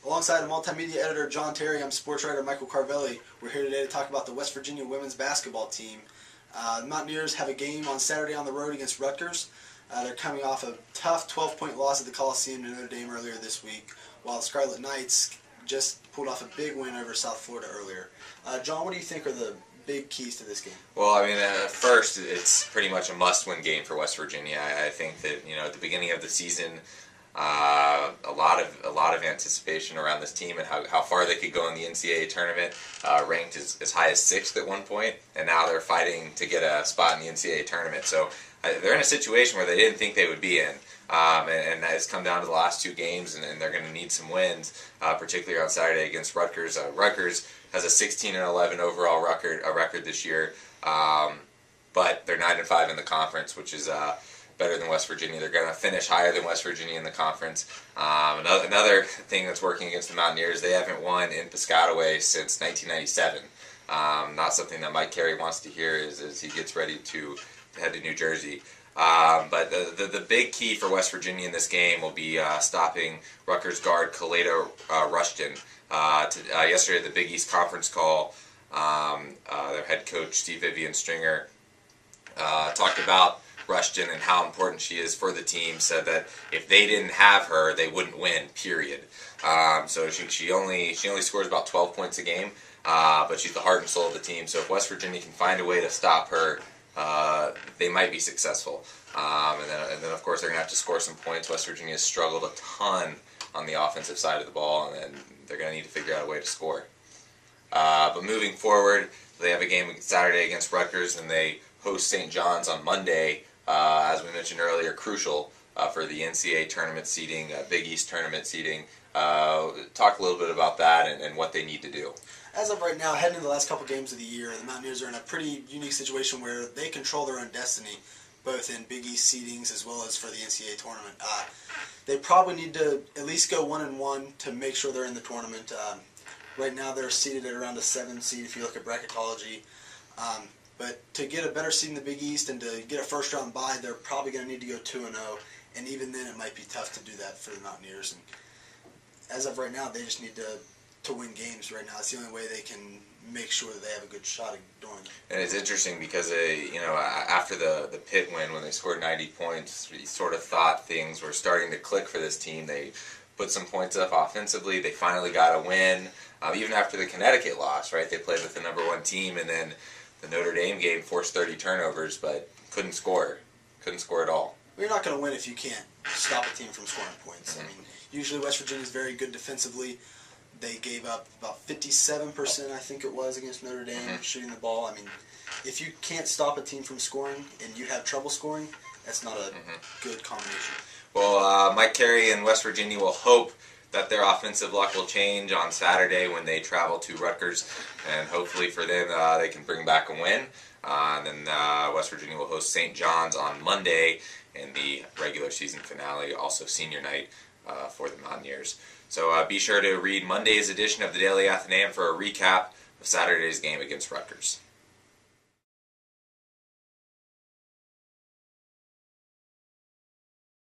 Alongside multimedia editor John Terry, I'm sports writer Michael Carvelli. We're here today to talk about the West Virginia women's basketball team. The Mountaineers have a game on Saturday on the road against Rutgers. They're coming off a tough 12-point loss at the Coliseum to Notre Dame earlier this week, while the Scarlet Knights just pulled off a big win over South Florida earlier. John, what do you think are the big keys to this game? Well, I mean, first, it's pretty much a must-win game for West Virginia. I think that, at the beginning of the season, a lot of anticipation around this team and how far they could go in the NCAA tournament, ranked as high as 6th at one point, and now they're fighting to get a spot in the NCAA tournament. So they're in a situation where they didn't think they would be in, and that has come down to the last 2 games, and they're going to need some wins, particularly on Saturday against Rutgers. Rutgers has a 16-11 overall record this year, but they're 9-5 in the conference, which is better than West Virginia. They're going to finish higher than West Virginia in the conference. Another thing that's working against the Mountaineers, they haven't won in Piscataway since 1997. Not something that Mike Carey wants to hear as he gets ready to head to New Jersey. But the big key for West Virginia in this game will be stopping Rutgers guard Kaleda Rushton. Yesterday at the Big East conference call, their head coach Steve Vivian Stringer talked about Rushton and how important she is for the team, said that if they didn't have her, they wouldn't win, period. So she only scores about 12 points a game, but she's the heart and soul of the team. So if West Virginia can find a way to stop her, they might be successful. And then of course they're going to have to score some points. West Virginia has struggled a ton on the offensive side of the ball, and they're going to need to figure out a way to score. But moving forward, they have a game Saturday against Rutgers, and they host St. John's on Monday. As we mentioned earlier, crucial for the NCAA tournament seeding, Big East tournament seeding. Talk a little bit about that and what they need to do. As of right now, heading into the last couple games of the year, the Mountaineers are in a pretty unique situation where they control their own destiny, both in Big East seedings as well as for the NCAA tournament. They probably need to at least go 1-1 to make sure they're in the tournament. Right now, they're seeded at around a 7 seed if you look at bracketology. But to get a better seed in the Big East and to get a first-round bye, they're probably going to need to go 2-0, and even then it might be tough to do that for the Mountaineers. And as of right now, they just need to win games right now. It's the only way they can make sure that they have a good shot at doing it. And it's interesting because, after the Pitt win, when they scored 90 points, you sort of thought things were starting to click for this team. They put some points up offensively. They finally got a win. Even after the Connecticut loss, right? They played with the number 1 team, and then the Notre Dame game forced 30 turnovers, but couldn't score. Couldn't score at all. Well, you're not going to win if you can't stop a team from scoring points. Mm-hmm. I mean, usually West Virginia is very good defensively. They gave up about 57%, I think it was, against Notre Dame, shooting the ball. I mean, if you can't stop a team from scoring and you have trouble scoring, that's not a good combination. Well, Mike Carey and West Virginia will hope that their offensive luck will change on Saturday when they travel to Rutgers, and hopefully for them they can bring back a win. And then West Virginia will host St. John's on Monday in the regular season finale, also senior night for the Mountaineers. So be sure to read Monday's edition of the Daily Athenaeum for a recap of Saturday's game against Rutgers.